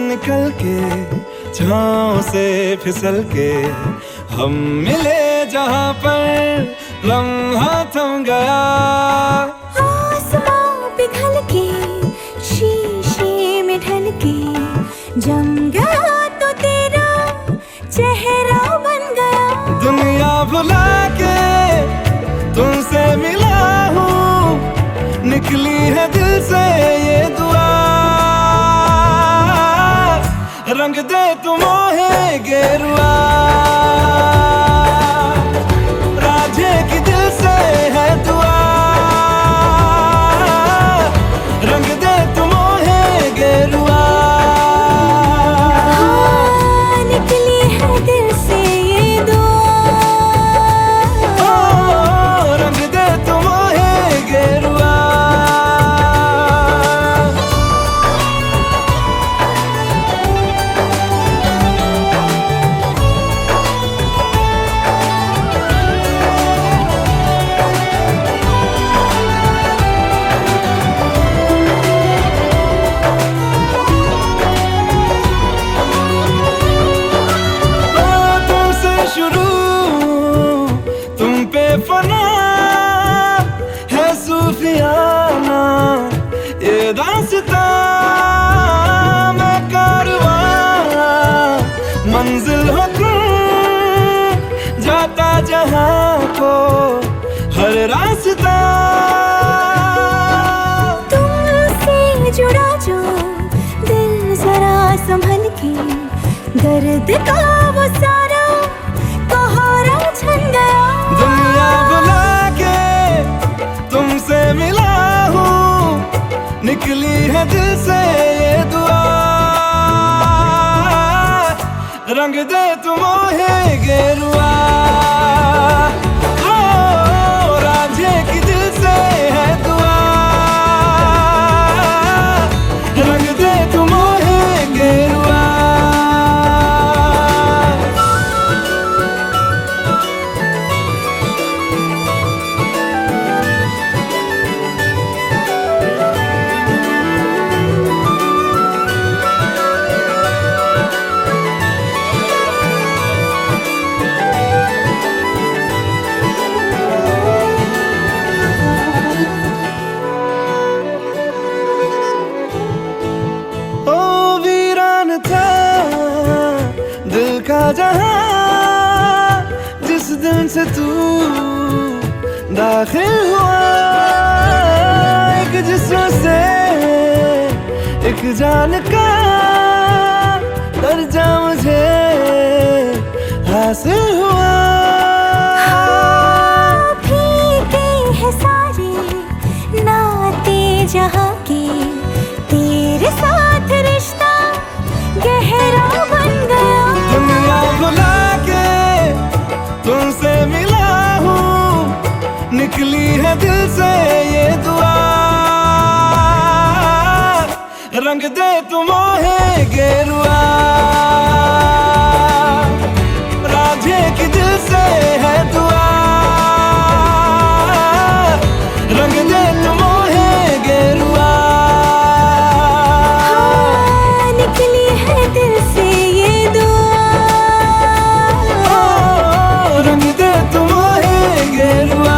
निकल के छाँव से फिसल के हम मिले जहाँ पर लम्हा थम गया। आसमां पिघल के शीशे में ढल के जम गया तो तेरा चेहरा बन गया। दुनिया भुला के तुमसे मिला हूँ, निकली है दिल से ये दुआ। रंग दे तुम मोहे गेरुआ, राझे की दिल से है दुआ। रंग दे तुम मोहे गेरुआ, हाँ, निकली है दिल से ये दुआ। ओ, रंग दे तुम मोहे गेरुआ। फना है सूफियाना ये दास्तां, मैं कारवां मंजिल हो तुम, जाता जहां को हर रास्ता। तुमसे जुड़ा जो दिल जरा संभल के, दर्द का वो सारा कहारा छन गया। दुनिया बुला के तुमसे मिला हूँ, निकली है दिल से ये दुआ। रंग दे तुम मोहे गेरुआ, ओ, राझे की दिल से है दुआ। रंग दे तुम मोहे गेरुआ। दिल का जहां जिस दिन से तू दाखिल हुआ, एक जिस्म से एक जान का दर्जा मुझे हासिल हुआ। हाँ, फीके हैं सारे नाते जहाँ के, तेरे साथ रिश्ता गहरा बन गया। दुनिया बुला के तुमसे मिला हूँ, निकली है दिल से ये दुआ। रंग दे तुम मोहे गेरुआ, राझे की दिल से है दुआ। रंग दे तुम मोहे गेरुआ, हाँ, निकली है दिल से ये दुआ। ओ, रंग दे तुम मोहे गेरुआ।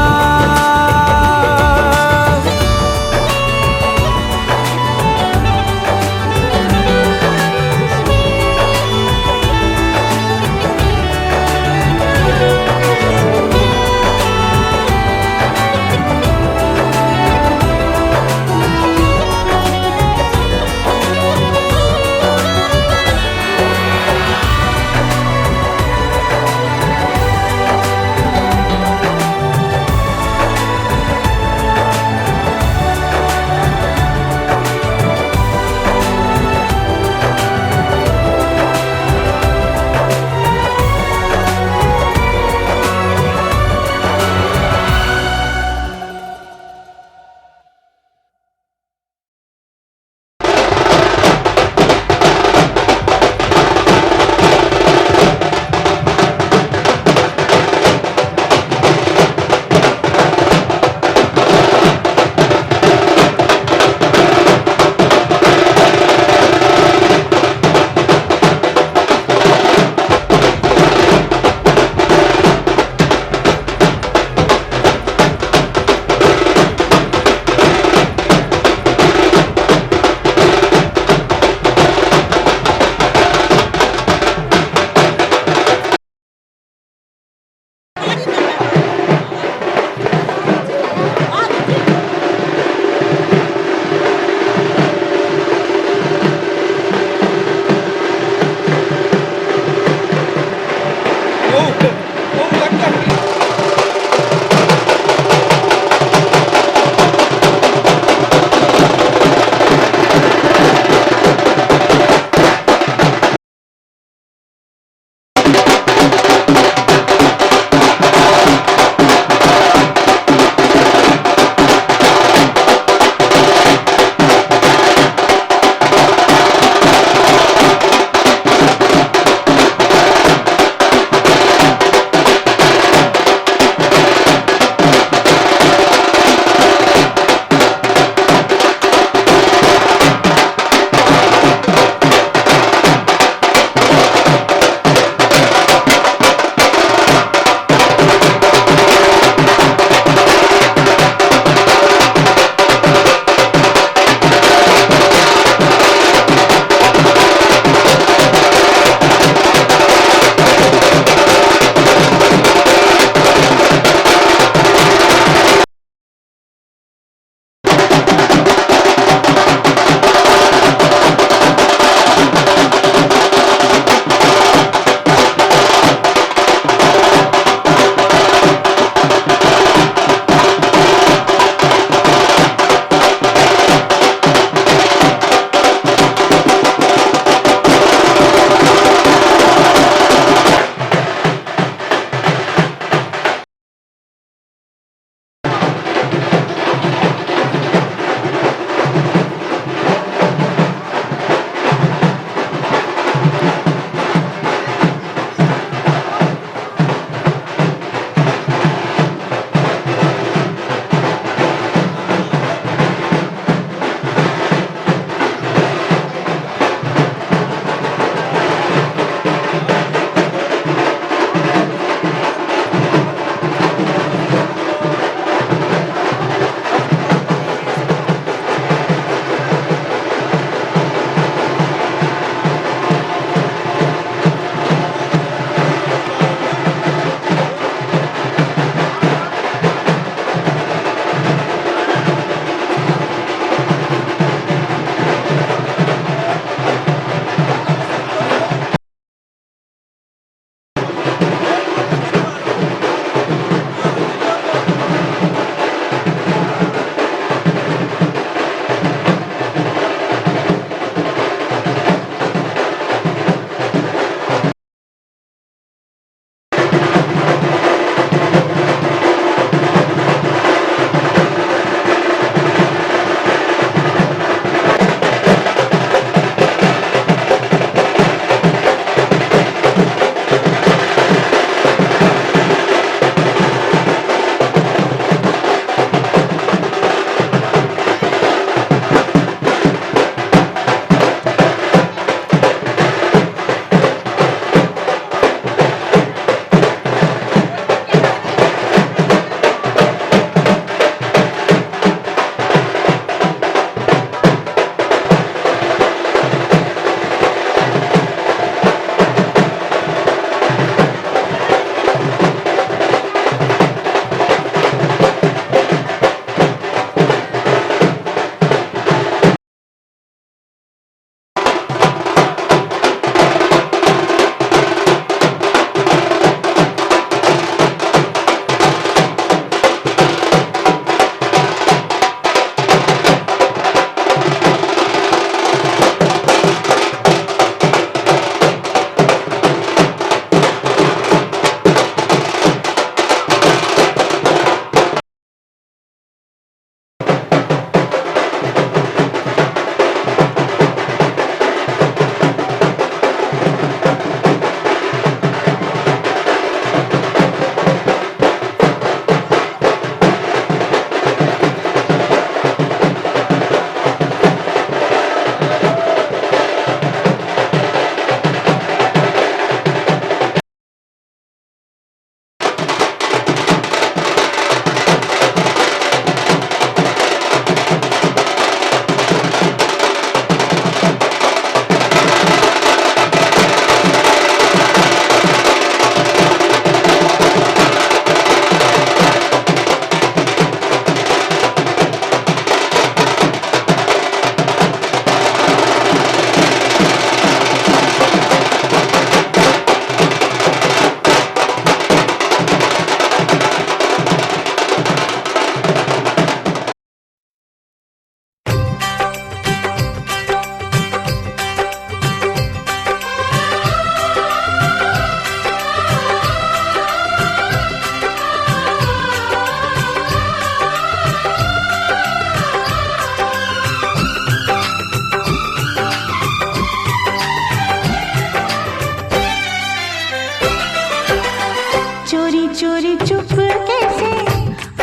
चोरी चुपके से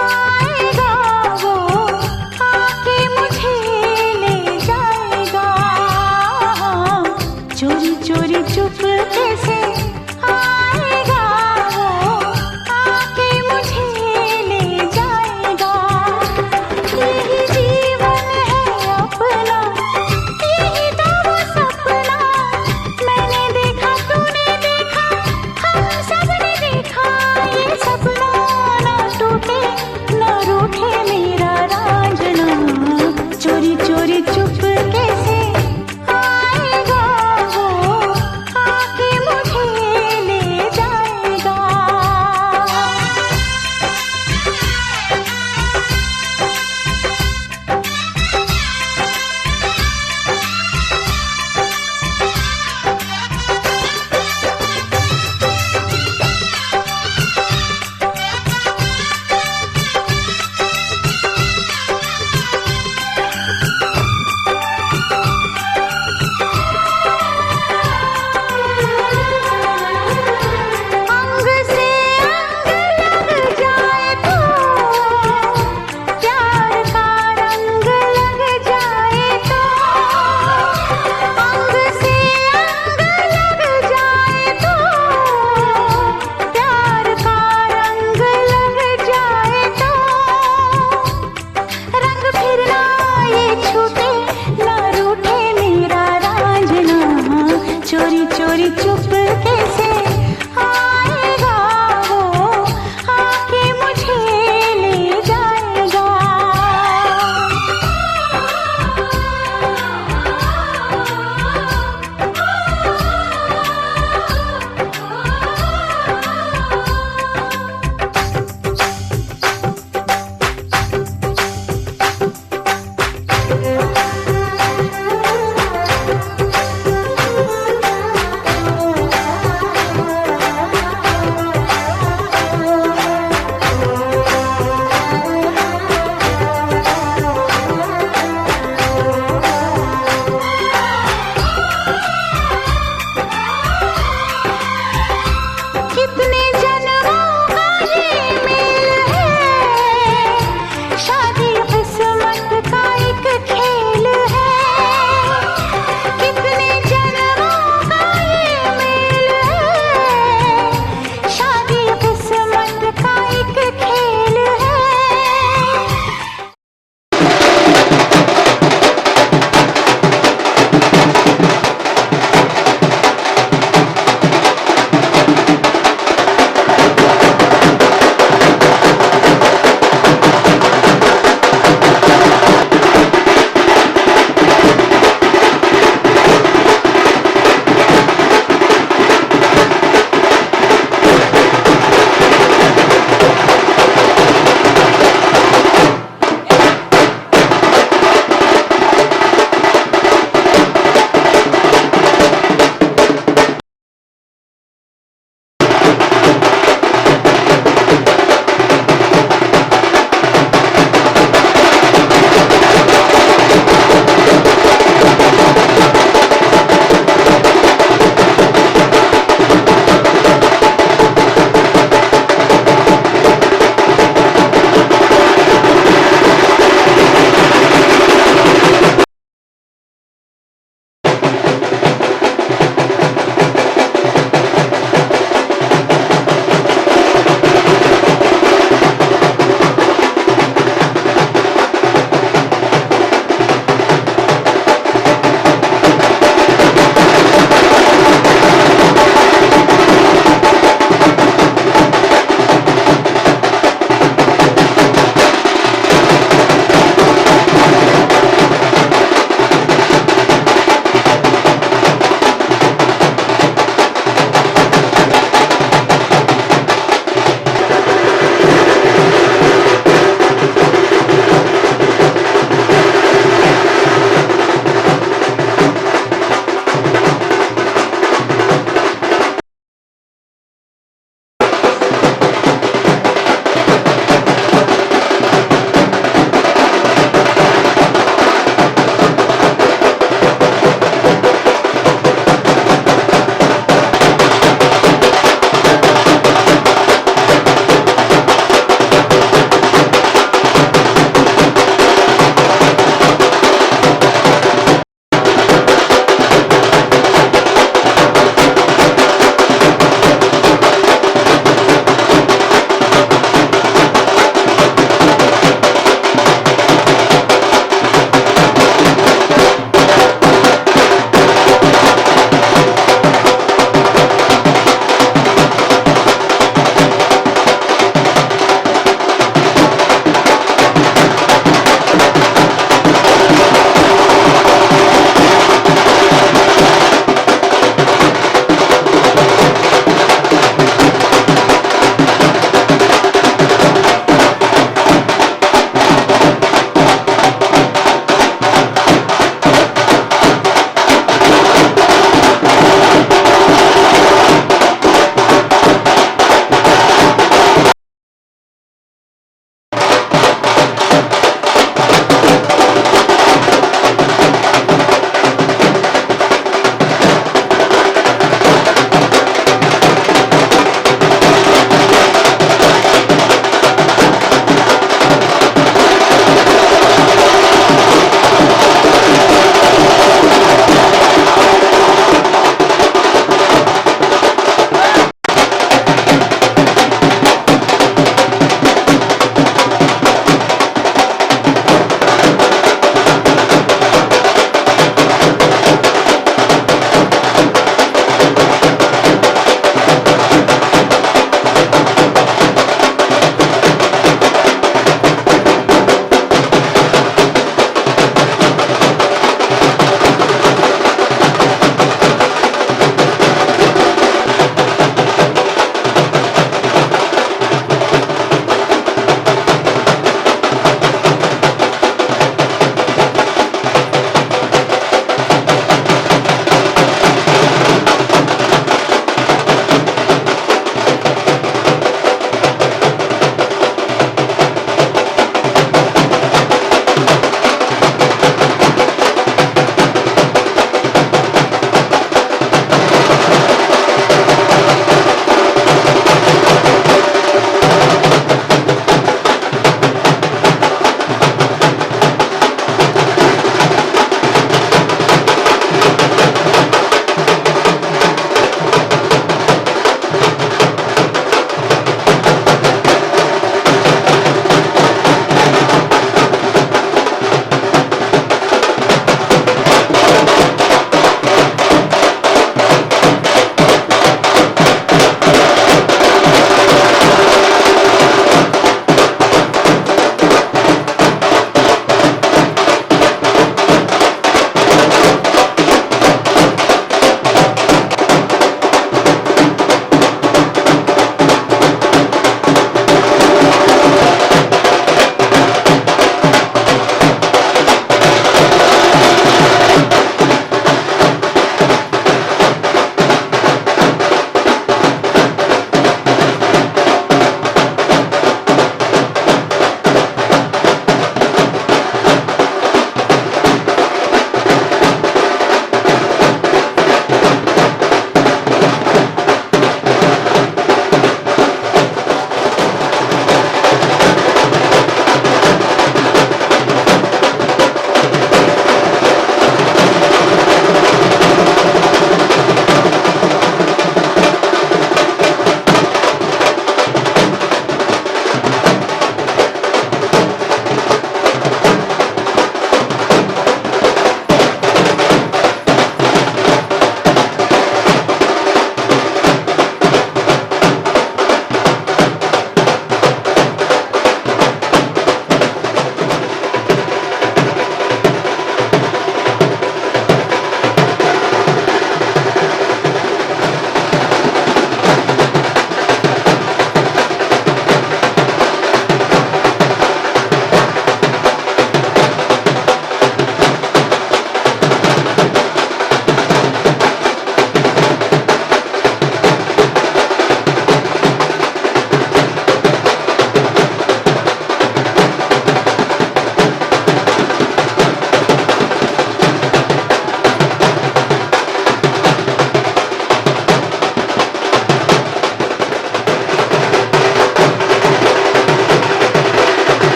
आएगा वो, आके मुझे ले जाएगा। चोरी चोरी चुपके से आएगा वो, आके मुझे ले जाएगा। यही जीवन है अपना, यही तो वो सपना। मैंने देखा, तूने देखा, हम सबने देखा, ये सपना ना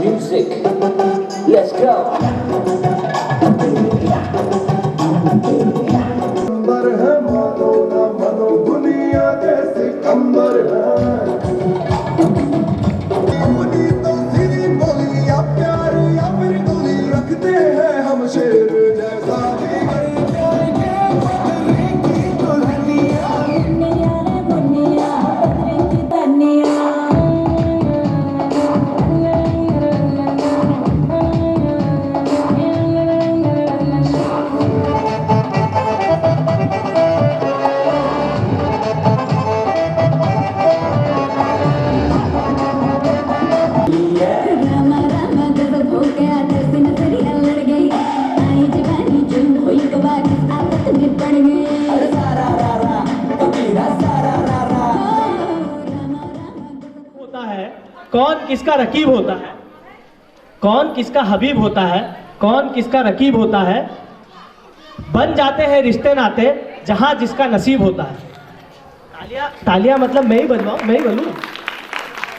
Music. Let's go. अंबर है मानो ना मनो दुनिया जैसे कंबर है अपनी तो सीधी बोली या प्यार या फिर गोली रखते हैं हम शेर जैसा जिगर प्यार के बदले की दुल्हनिया कौन किसका रकीब होता है, कौन किसका हबीब होता है, कौन किसका रकीब होता है। बन जाते हैं रिश्ते नाते जहां जिसका नसीब होता है। तालियां तालियां मतलब मैं ही बनवाऊं, मैं ही बोलूं,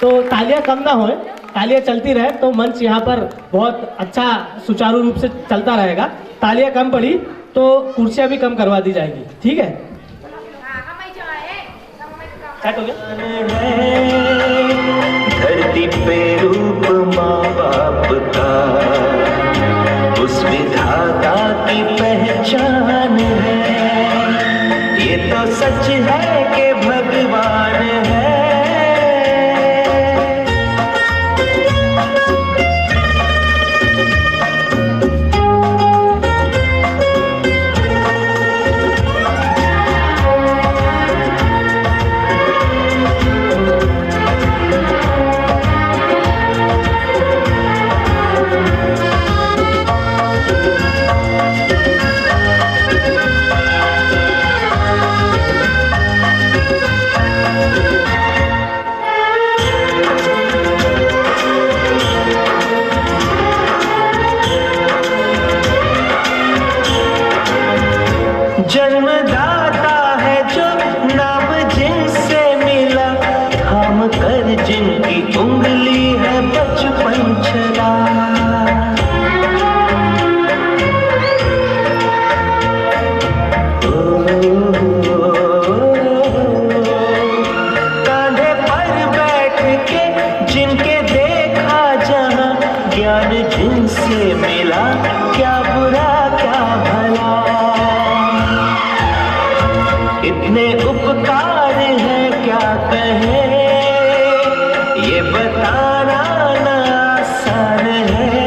तो तालियां कम ना होए, तालियां चलती रहे तो मंच यहाँ पर बहुत अच्छा सुचारू रूप से चलता रहेगा। तालियां कम पड़ी तो कुर्सियां भी कम करवा दी जाएगी, ठीक है? सेट हो गया? धरती पे रूप माँ बाप का उस विधाता की पहचान है। ये तो सच है कि भगवान है। जन्मदाता है जो नाम जिनसे मिला, थाम कर जिनकी उंगली है बचपन चला। कांधे पर बैठ के जिनके देखा जहां, ज्ञान जिनसे मिला, क्या बुरा क्या भला। इतने उपकार हैं क्या कहें, ये बताना ना आसान है।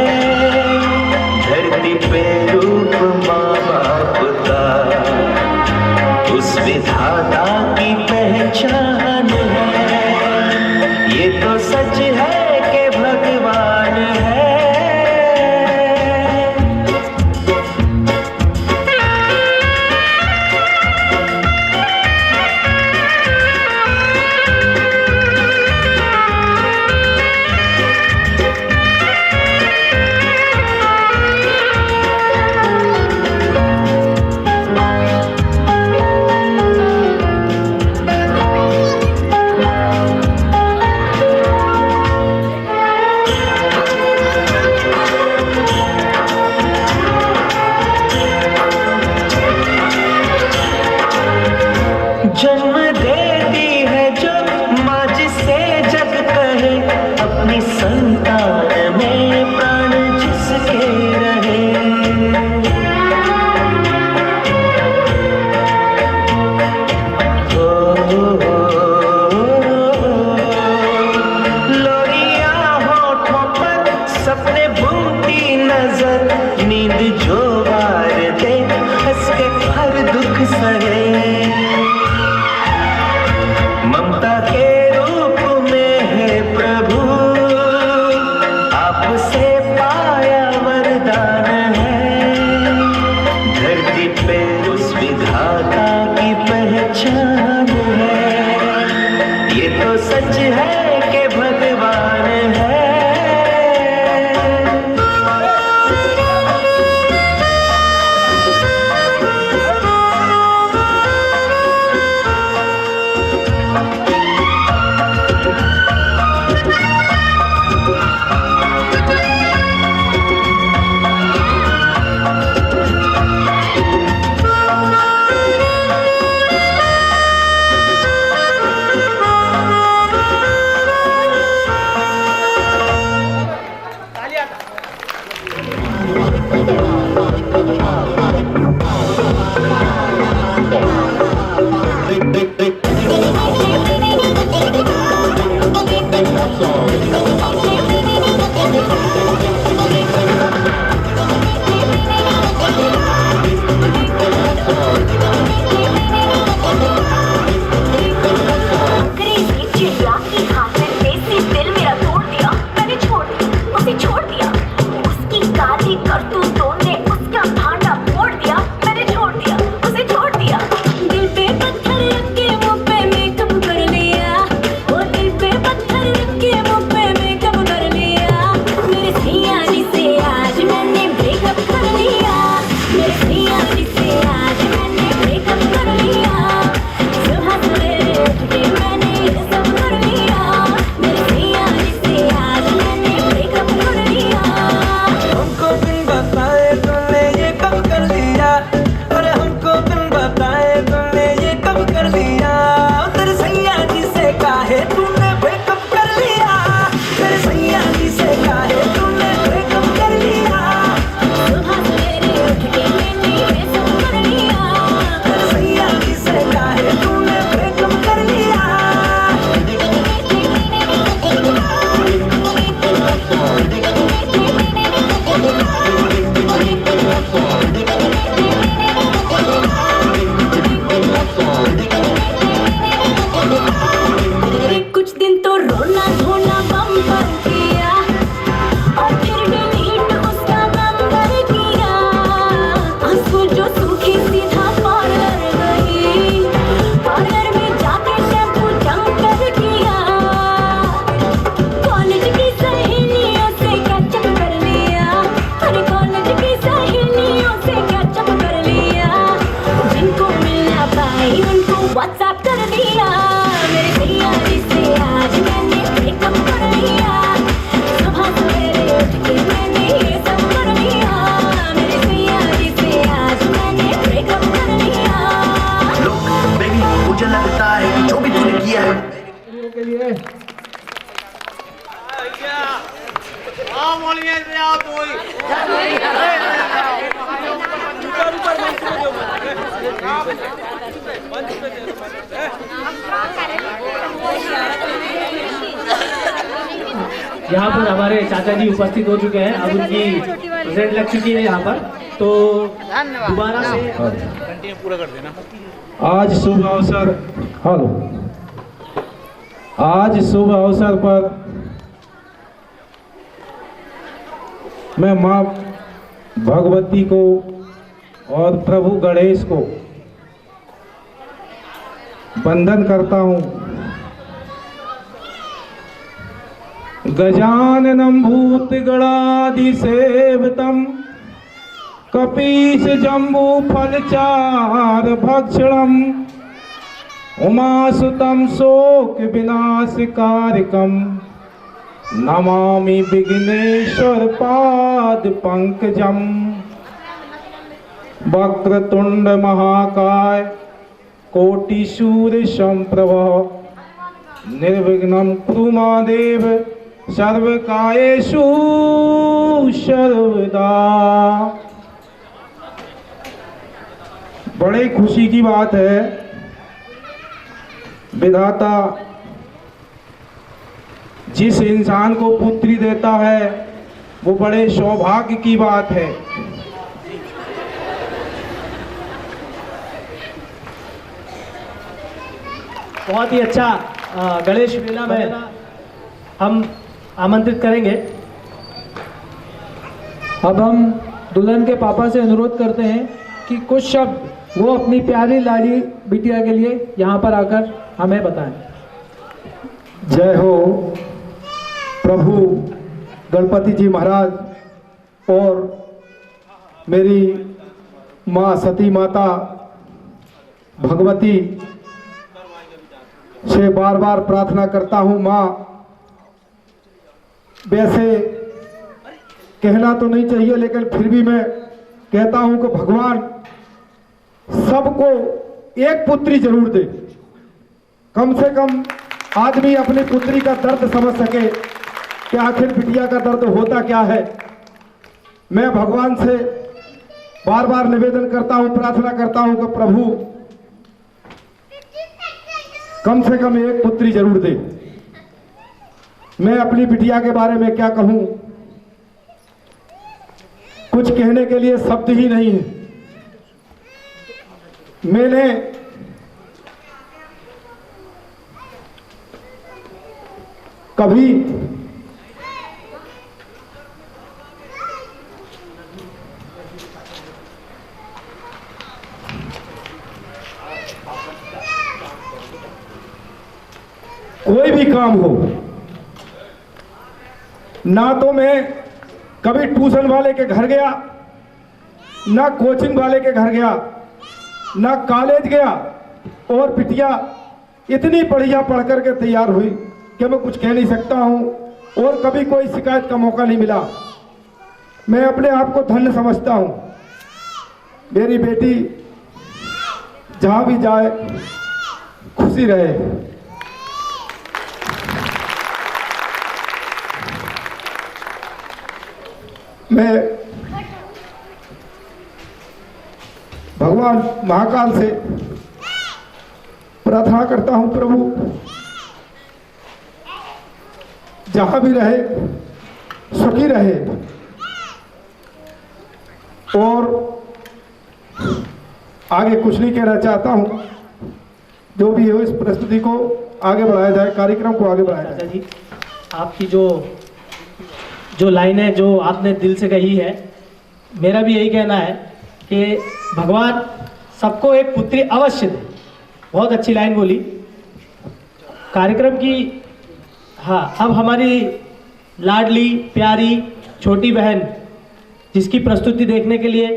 धरती पे रूप माँ बाप का उस विधाता की पहचान है। ये तो सच है कि भगवान है। जन्म देती है जो माँ जिसे जग कहे, अपनी संतान यहाँ पर हमारे चाचा जी उपस्थित हो चुके हैं, अब उनकी प्रेजेंट लग चुकी है यहाँ पर, तो दोबारा से कंटिन्यू पूरा कर देना। आज शुभ अवसर पर मैं माँ भगवती को और प्रभु गणेश को वंदन करता हूँ। गजाननं भूतगणाधिसेवितं कपीश जम्बू फलचार भक्षणम् उमासुतं शोक विनाशकारकं नमामि विघ्नेश्वर पाद पंकजम्। वक्रतुंड महाकाय कोटि सूर्य समप्रभ निर्विघ्नं कुरु महादेव सर्वकायेषु सर्वदा। बड़े खुशी की बात है, विधाता जिस इंसान को पुत्री देता है वो बड़े सौभाग्य की बात है। बहुत ही अच्छा गणेश मेला में हम आमंत्रित करेंगे। अब हम दुल्हन के पापा से अनुरोध करते हैं कि कुछ शब्द वो अपनी प्यारी लाड़ी बिटिया के लिए यहाँ पर आकर हमें बताएं। जय हो प्रभु गणपति जी महाराज और मेरी माँ सती माता भगवती से बार बार प्रार्थना करता हूँ। माँ, वैसे कहना तो नहीं चाहिए लेकिन फिर भी मैं कहता हूँ कि भगवान सबको एक पुत्री जरूर दे। कम से कम आदमी अपनी पुत्री का दर्द समझ सके कि आखिर बिटिया का दर्द होता क्या है। मैं भगवान से बार बार निवेदन करता हूँ, प्रार्थना करता हूँ कि प्रभु कम से कम एक पुत्री जरूर दे। मैं अपनी बिटिया के बारे में क्या कहूँ, कुछ कहने के लिए शब्द ही नहीं है। मैंने कभी कोई भी काम हो, ना तो मैं कभी ट्यूशन वाले के घर गया, ना कोचिंग वाले के घर गया, ना कॉलेज गया, और बिटिया इतनी बढ़िया पढ़ करके तैयार हुई कि मैं कुछ कह नहीं सकता हूँ, और कभी कोई शिकायत का मौका नहीं मिला। मैं अपने आप को धन्य समझता हूँ। मेरी बेटी जहाँ भी जाए खुशी रहे। मैं भगवान महाकाल से प्रार्थना करता हूँ, प्रभु जहाँ भी रहे सुखी रहे, और आगे कुछ नहीं कहना चाहता हूँ। जो भी हो इस प्रस्तुति को आगे बढ़ाया जाए, कार्यक्रम को आगे बढ़ाया जाए। जी, आपकी जो लाइनें जो आपने दिल से कही है, मेरा भी यही कहना है कि भगवान सबको एक पुत्री अवश्य दे। बहुत अच्छी लाइन बोली कार्यक्रम की। हाँ, अब हमारी लाडली प्यारी छोटी बहन जिसकी प्रस्तुति देखने के लिए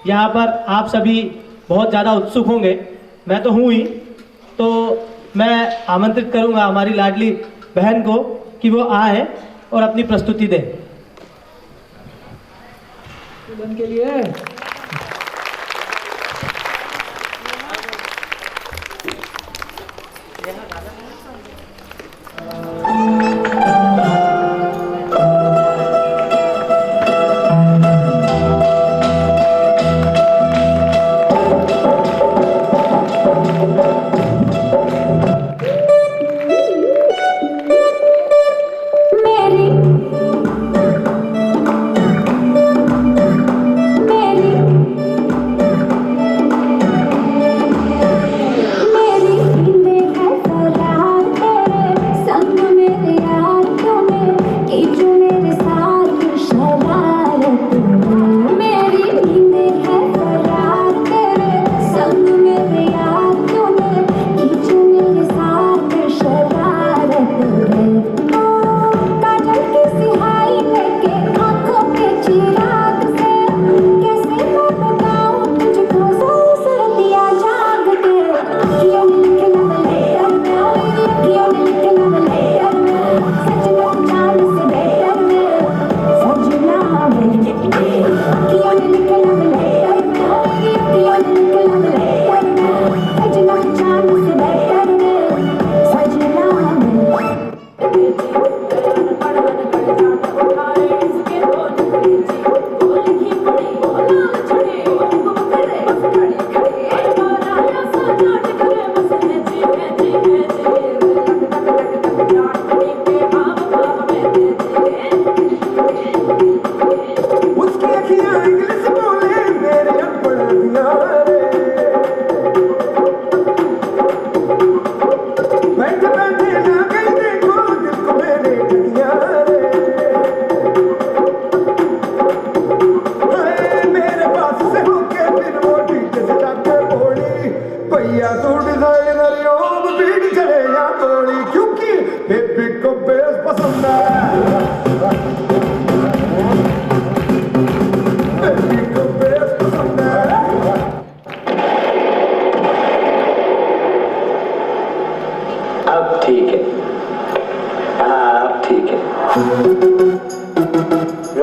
यहाँ पर आप सभी बहुत ज़्यादा उत्सुक होंगे, मैं तो हूँ ही, तो मैं आमंत्रित करूँगा हमारी लाडली बहन को कि वो आए और अपनी प्रस्तुति दें। दुल्हन के लिए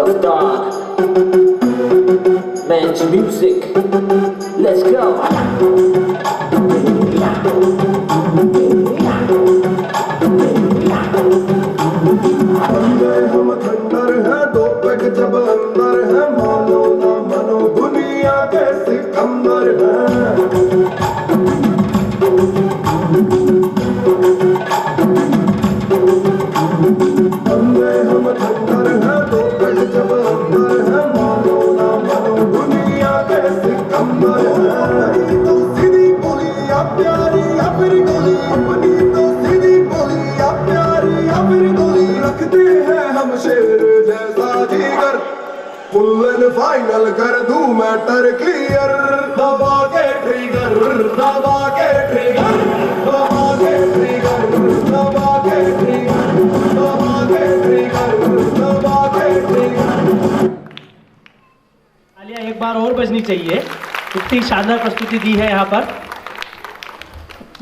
Raftar. Man's music. Let's go. बंदे हम खंडर हैं, दो पैक जब अंदर है, मानो ना मानो दुनिया के सिकंदर हैं। बंदे हम खंडर हैं, दो पैक जब अंदर है, मानो ना मानो दुनिया के सिकंदर हैं। तो सीधी बोली या प्यारी या फिर गोली, अपनी तो सीधी बोली या प्यारी या फिर गोली, रखते हैं हम शेर जैसा जिगर, फुल एंड फाइनल कर दूं मैटर क्लियर। दबा के ट्रिगर, दबा के ट्रिगर, दबा के ट्रिगर, दबा के ट्रिगर, दबा के ट्रिगर, दबा के ट्रिगर। तालियां एक बार और बजनी चाहिए, इतनी शानदार प्रस्तुति दी है यहाँ पर।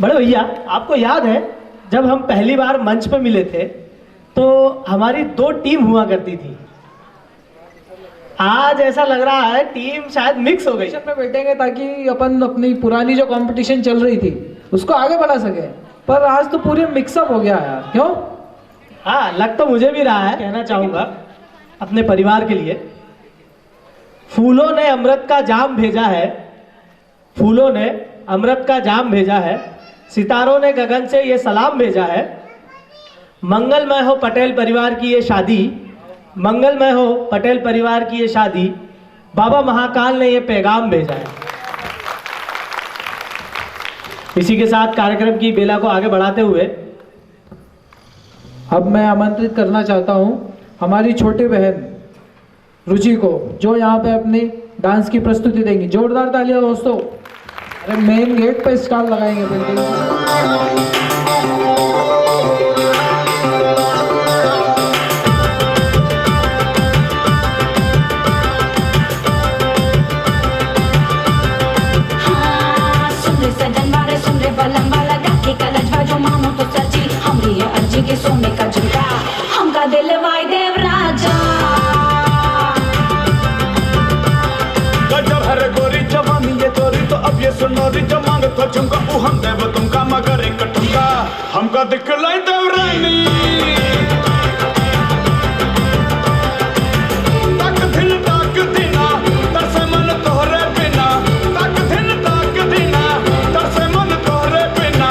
बड़े भैया, आपको याद है जब हम पहली बार मंच पर मिले थे तो हमारी 2 टीम हुआ करती थी। आज ऐसा लग रहा है टीम शायद मिक्स हो गई। में बैठेंगे ताकि अपन अपनी पुरानी जो कंपटीशन चल रही थी उसको आगे बढ़ा सके, पर आज तो पूरे मिक्सअप हो गया यार। क्यों? हाँ, लग तो मुझे भी रहा है। कहना चाहूंगा अपने परिवार के लिए, फूलों ने अमृत का जाम भेजा है, फूलों ने अमृत का जाम भेजा है, सितारों ने गगन से ये सलाम भेजा है, मंगलमय हो पटेल परिवार की ये शादी, मंगलमय हो पटेल परिवार की ये शादी, बाबा महाकाल ने ये पैगाम भेजा है। इसी के साथ कार्यक्रम की बेला को आगे बढ़ाते हुए अब मैं आमंत्रित करना चाहता हूँ हमारी छोटी बहन रुचि को, जो यहाँ पे अपनी डांस की प्रस्तुति देंगी। जोरदार तालियां दोस्तों। अरे मेन गेट पे स्टॉल लगाएंगे बिल्कुल। के सोने का झुमका हमका दिल वाई देव राजा, गजब है गोरी जवानी ये तोरी, तो अब ये सुनोरी जो मांग तो झुमका वो हम देव तुमका, मगर एक ठुमका हमका दिखलाई देव रानी। तक दिल ताक दीना तरसे मन तोहरे बिना, तक दिल ताक दीना तरसे मन तोहरे बिना।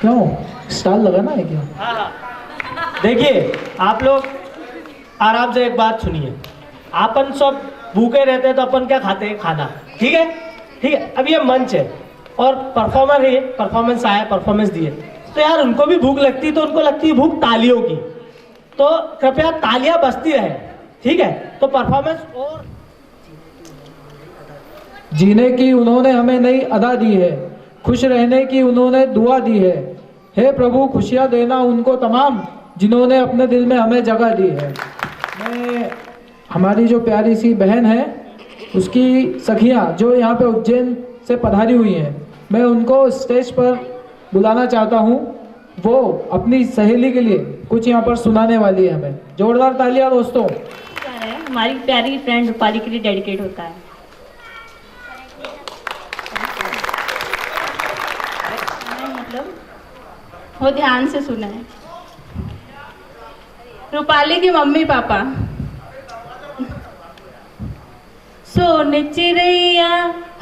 क्यों स्टॉल लगाना है क्या? हाँ हाँ, देखिए आप लोग आराम से एक बात सुनिए। अपन सब भूखे रहते हैं तो अपन क्या खाते हैं? खाना। ठीक है, ठीक है। अब ये मंच है और परफॉर्मर है, परफॉर्मेंस आया, परफॉर्मेंस दिए, तो यार उनको भी भूख लगती, तो उनको लगती है भूख तालियों की। तो कृपया तालियां बजती रहे, ठीक है? तो परफॉर्मेंस और जीने की उन्होंने हमें नई अदा दी है, खुश रहने की उन्होंने दुआ दी है। हे प्रभु खुशियाँ देना उनको तमाम जिन्होंने अपने दिल में हमें जगह दी है। मैं हमारी जो प्यारी सी बहन है उसकी सखियाँ जो यहाँ पे उज्जैन से पधारी हुई हैं, मैं उनको स्टेज पर बुलाना चाहता हूँ। वो अपनी सहेली के लिए कुछ यहाँ पर सुनाने वाली है हमें। जोरदार तालियां दोस्तों। हमारी प्यारी फ्रेंड रूपाली के लिए डेडिकेट होता है। मतलब वो ध्यान से सुना है। रूपाली के मम्मी पापा। सोन चिड़ैया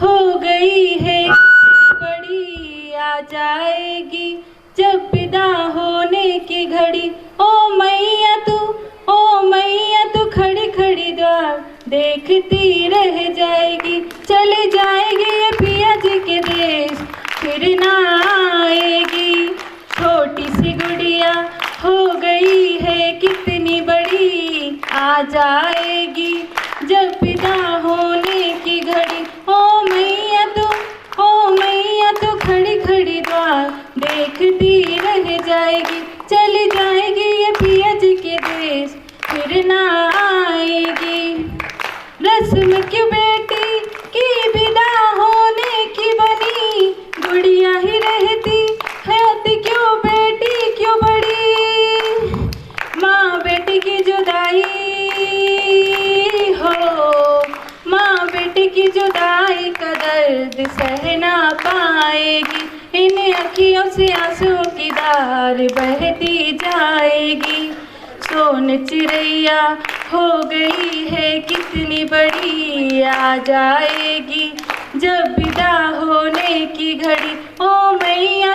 हो गई है बड़ी, आ जाएगी जब विदा होने की घड़ी। ओ मैया तू खड़ी खड़ी द्वार देखती रह जाएगी। चले जाएगी ये पिया जी के देश, फिर ना आएगी। छोटी सी गुड़िया हो गई है कितनी बड़ी, आ जाएगी जब विदा होने की घड़ी। ओ मैया तू खड़ी खड़ी द्वार देखती रह जाएगी। चली जाएगी ये पिया जी के देश, फिर ना आएगी। रस्म क्यों बेटी की विदा होने की बनी, गुड़िया ही रहती होती क्यों बेटी क्यों बड़ी। माँ बेटी की जुदाई हो, माँ बेटी की जुदाई का दर्द सह ना पाएगी। इन अखियों से आंसुओं की धार बहती जाएगी। सोन चिड़ैया हो गई है कितनी बड़ी, आ जाएगी जब विदा होने की घड़ी। ओ मैया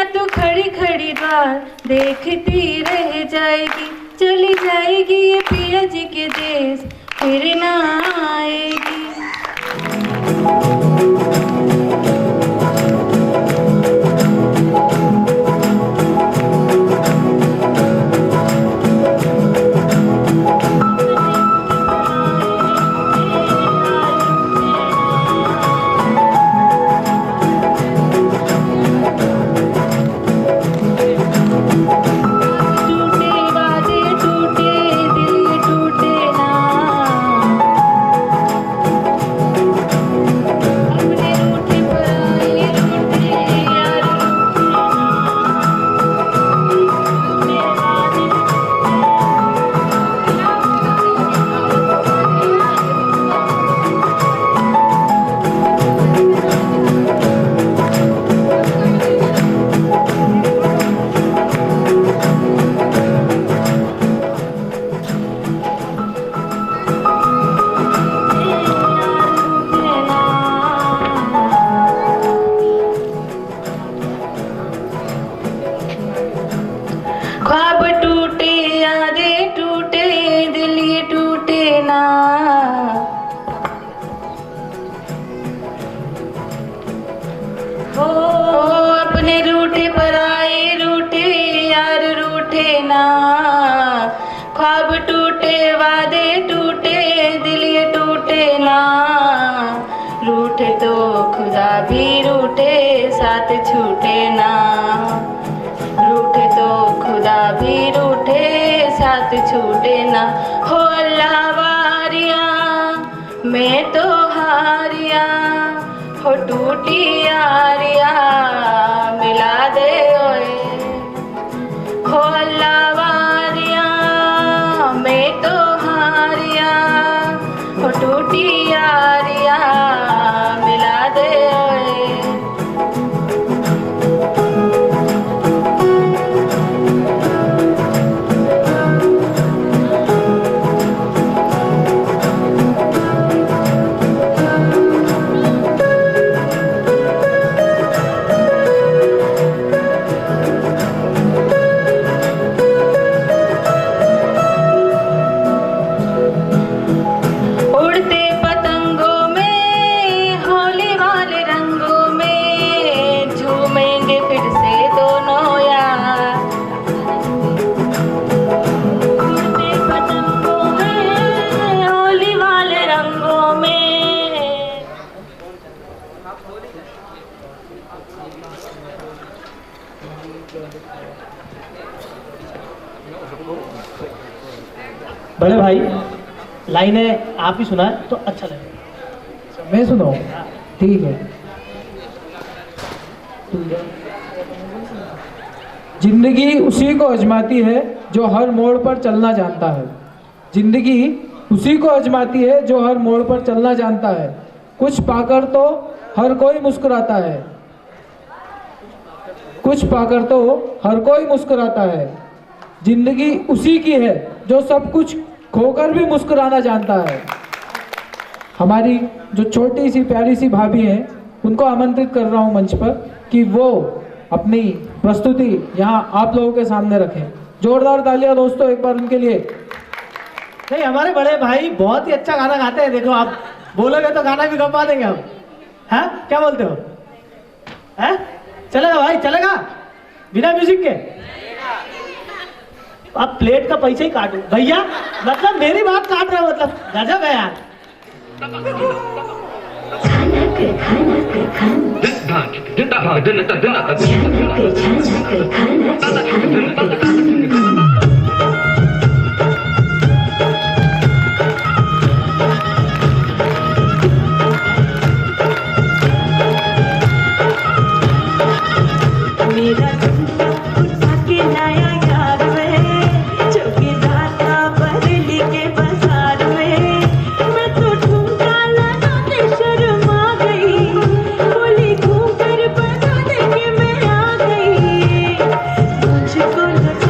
तू खड़ी खड़ी द्वार देखती रह जाएगी। चली जाएगी ये पिया जी के देश, फिर ना आएगी। ख्वाब टूटे यादें टूटे दिल ये टूटे ना। हो अपने रूठे पर आए रूठे यार रूठे ना। ख्वाब टूटे वादे टूटे दिल ये टूटे ना। रूठे तो खुदा भी रूठे साथ छूटे ना। रूठे तो खुदा भी रूठे साथ छूटे ना। हो अल्लाह वारिया मैं तो हारिया, हो टूटी यारिया मिला दे ओए। हो अल्लाह वारिया मैं तो हारिया, हो टूटी यारिया मिला दे ओए। बड़े भाई लाइनें आप ही सुनाए तो अच्छा लगेगा। मैं सुनाऊँ? ठीक है। जिंदगी उसी को आजमाती है जो हर मोड़ पर चलना जानता है। जिंदगी उसी को आजमाती है जो हर मोड़ पर चलना जानता है। कुछ पाकर तो हर कोई मुस्कुराता है, कुछ पाकर तो हर कोई मुस्कुराता है। जिंदगी उसी की है जो सब कुछ खोकर भी मुस्कुराना जानता है। हमारी जो छोटी सी प्यारी सी भाभी हैं, उनको आमंत्रित कर रहा हूं मंच पर कि वो अपनी प्रस्तुति यहाँ आप लोगों के सामने रखें। जोरदार तालियां दोस्तों एक बार उनके लिए। नहीं, हमारे बड़े भाई बहुत ही अच्छा गाना गाते हैं। देखो आप बोलोगे तो गाना भी गवा देंगे हम। हैं क्या बोलते हो? हैं चलेगा भाई, चलेगा बिना म्यूजिक के? आप प्लेट का पैसा ही काटो भैया, मतलब मेरी बात काट रहे हो, मतलब गजब है यार। मेरा उठा के लाया यार में, चौकीदार का बरेली के बाजार में। मैं तो ठुमका लगाते शर्मा गई, बोली घूम कर बता दे कि मैं आ गई। मुझको लगा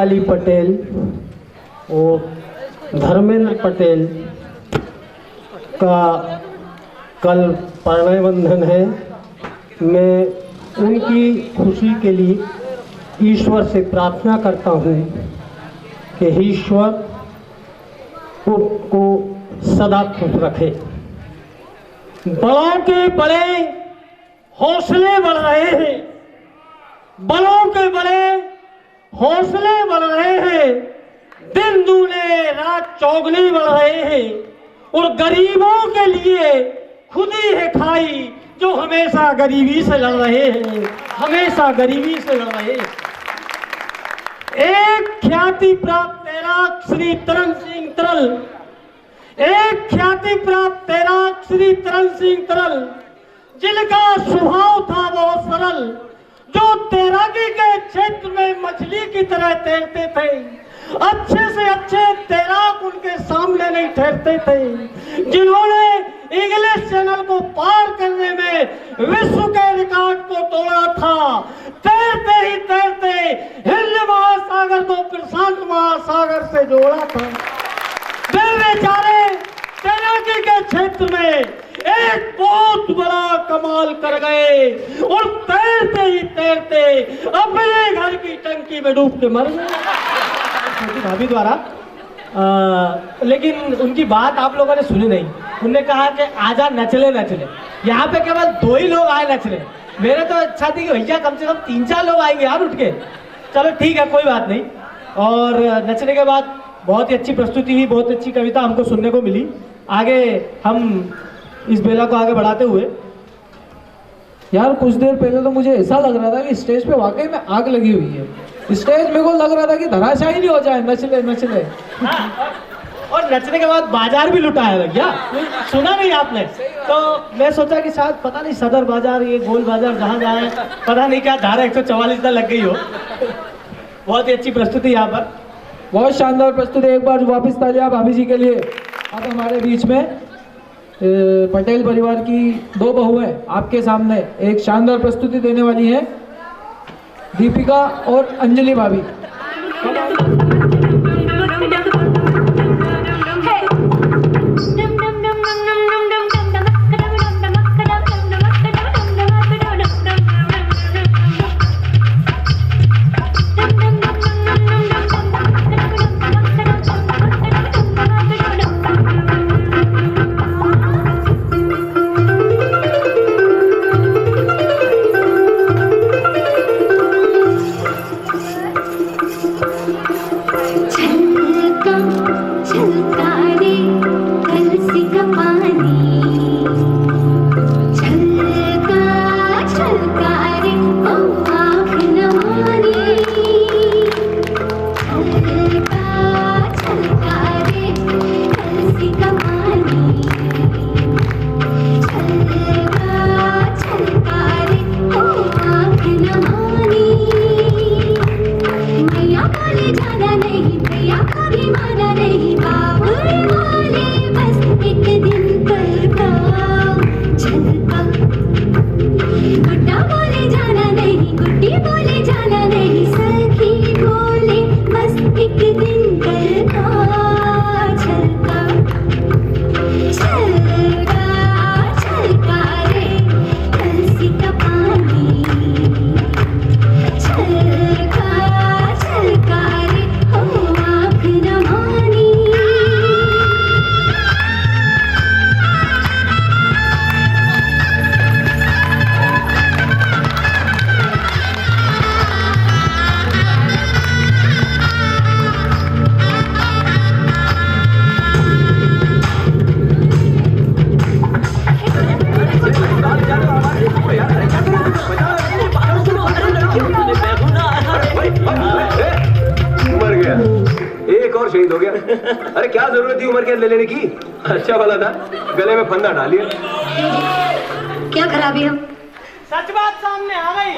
अम्रपाली पटेल और धर्मेंद्र पटेल का कल परिणय बंधन है। मैं उनकी खुशी के लिए ईश्वर से प्रार्थना करता हूँ कि ईश्वर उनको सदा खुश रखे। बड़ों के बड़े हौसले बढ़ रहे हैं, बड़ों के बड़े हौसले बढ़ रहे हैं, दिन दूने रात चौगुनी बढ़ रहे हैं और गरीबों के लिए खुदी है खाई जो हमेशा गरीबी से लड़ रहे हैं, हमेशा गरीबी से लड़ रहे हैं। एक ख्याति प्राप्त तैराक श्री तरन सिंह तरल, एक ख्याति प्राप्त तैराक श्री तरन सिंह तरल, जिनका स्वभाव था बहुत सरल, जो तैराकी के क्षेत्र में मछली की तरह तैरते थे। अच्छे से अच्छे तैराक उनके सामने नहीं ठहरते थे, जिन्होंने इंग्लिश चैनल को पार करने में विश्व के रिकॉर्ड को तोड़ा था। तैरते ही तैरते हिंद महासागर को प्रशांत महासागर से जोड़ा था। वे बेचारे तैराकी के क्षेत्र में एक बहुत बड़ा कमाल कर गए और तैरते ही तैरते अपने घर की टंकी में डूब के मर गए। छोटी भाभी द्वारा लेकिन उनकी बात आप लोगों ने सुनी नहीं। उन्होंने कहा कि आजा नचले नचले। यहाँ पे केवल 2 ही लोग आए नचले। मेरे तो अच्छा थी कि भैया कम से कम 3-4 लोग आएंगे यार उठ के। चलो ठीक है, कोई बात नहीं। और नचने के बाद बहुत ही अच्छी प्रस्तुति हुई, बहुत अच्छी कविता हमको सुनने को मिली। आगे हम इस बेला को आगे बढ़ाते हुए, यार कुछ देर पहले तो मुझे ऐसा लग रहा था कि स्टेज पे वाकई में आग लगी हुई है। स्टेज मेरे को लग रहा था कि धराशायी नहीं हो जाए, नचले नचले। और नचने के बाद बाजार भी लुटा है भैया, सुना नहीं आपने? तो मैं सोचा कि शायद पता नहीं सदर बाजार, ये गोल बाजार, जहाँ जाए पता नहीं क्या धारा 144 लग गई हो। बहुत ही अच्छी प्रस्तुति यहाँ पर, बहुत शानदार प्रस्तुति। एक बार वापस तालियां भाभी जी के लिए। अब हमारे बीच में पटेल परिवार की 2 बहुएं आपके सामने एक शानदार प्रस्तुति देने वाली हैं, दीपिका और अंजलि भाभी। शहीद हो गया। अरे क्या जरूरत थी उमर कैद ले लेने की? अच्छा वाला था, गले में फंदा डालिए। क्या खराबी है? सच बात सामने आ गई।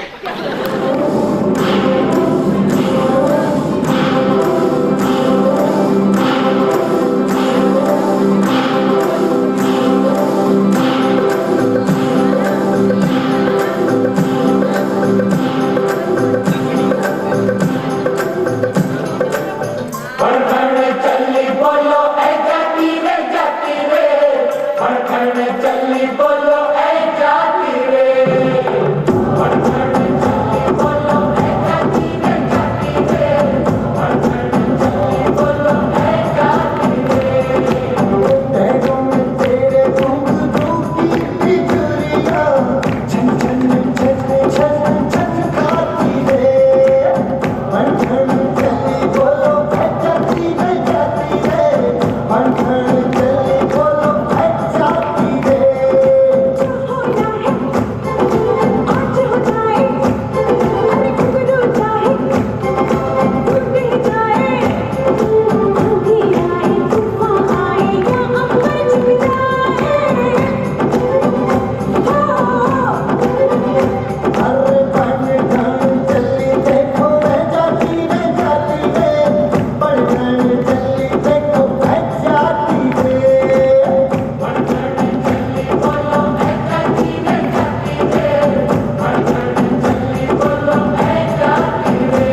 चली बोलो ऐ जाती रे बढ़ चढ़ चली बोलो ऐ जाती रे बढ़ चढ़ चली बोलो ऐ जाती रे पैरों में तेरे घूम घूम की बिजुरिया छन छन छन छन छन खाती रे बढ़ चढ़ चली बोलो ऐ जाती रे बढ़ चढ़ चली बोलो ऐ जाती रे अरे बढ़ चढ़ चली देखो ऐ जाती रे बढ़ चढ़ चली देखो ऐ जाती रे बढ़ चढ़ चली बोलो ऐ जाती रे बढ़ चढ़ चली बोलो ऐ जाती रे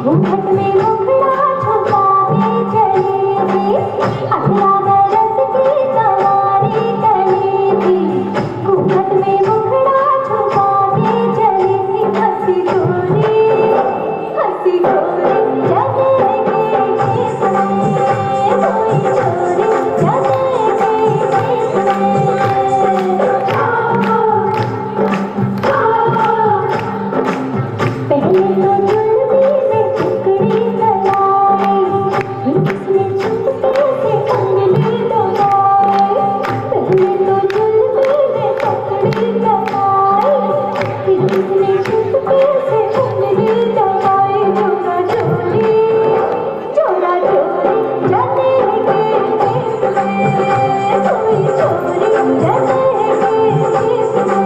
घूंघट में मुखड़ा छुपा के चली थी 18 बरस की सवारी चली थी घूंघट में मुखड़ा छुपा के चली थी हंसी गोरी जले के केस में कोई चोरी जले के केस में पहले तो जुल्मी में टुकड़ी लगाई फिर उसने चुपके से उंगली दबाई पहले तो जुल्मी में टुकड़ी लगाई फिर उसने चुपके से उंगली दबाई चोरा चोरी जले के केस में कोई चोरी जले के केस में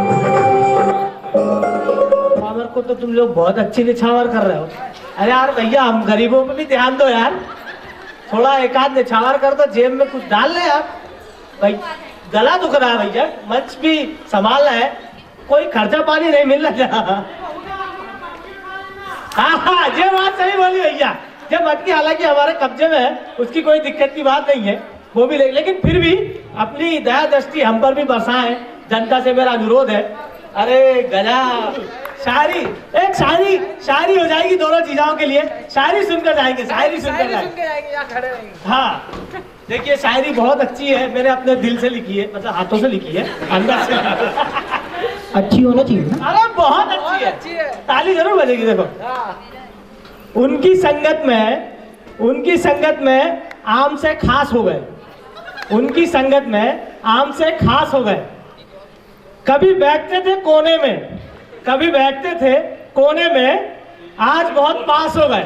निछावर को तो तुम लोग बहुत अच्छी निछावर कर रहे हो। अरे यार भैया हम गरीबों पे भी ध्यान दो यार, थोड़ा एक आध निछावर कर दो, जेब में कुछ डाल ले आप। भाई गला दुख रहा है भैया, मंच भी संभालना है, कोई खर्चा पानी नहीं मिल रहा। हाँ ये बात सही बोली भैया, ये मटकी हालांकि हमारे कब्जे में है, उसकी कोई दिक्कत की बात नहीं है, वो भी लेकिन फिर भी अपनी दया दृष्टि हम पर भी बरसाएं, जनता से मेरा अनुरोध है। अरे गजा शायरी, एक शायरी हो जाएगी दोनों जीजाओं के लिए, शायरी सुनकर जाएंगे, शायरी सुनकर जाएंगे। हाँ देखिए शायरी बहुत अच्छी है, मैंने अपने दिल से लिखी है, मतलब हाथों से लिखी है, अंदर से अच्छी होना चाहिए ना। अरे बहुत अच्छी है, ताली जरूर बजेगी। देखो उनकी संगत में आम से खास हो गए, उनकी संगत में आम से खास हो गए। कभी बैठते थे कोने में, कभी बैठते थे कोने में, आज बहुत पास हो गए।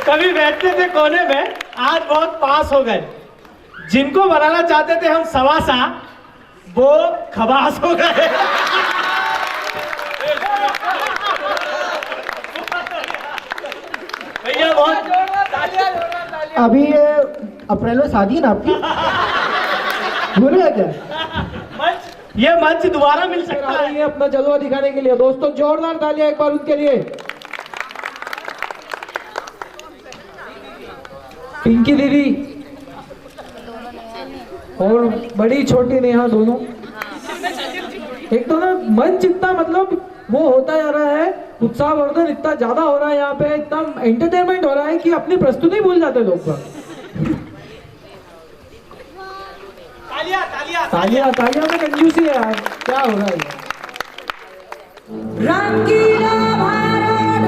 कभी बैठते थे कोने में, आज बहुत पास हो गए। जिनको बनाना चाहते थे हम सवासा, वो खबास हो गए। भैया बहुत अभी ये अप्रैल में शादी है ना आपकी, भूल गए क्या? ये मंच दोबारा मिल सकता है ये अपना जलवा दिखाने के लिए। दोस्तों जोरदार तालियां एक बार उनके लिए। पिंकी दीदी और बड़ी छोटी नेहा दोनों, एक तो ना मंच इतना मतलब वो होता जा रहा है, उत्साहवर्धन इतना ज्यादा हो रहा है यहाँ पे, इतना एंटरटेनमेंट हो रहा है कि अपनी प्रस्तुति भूल जाते लोग। तालियां में कंजूसी है यार, क्या हो रहा है? रंगी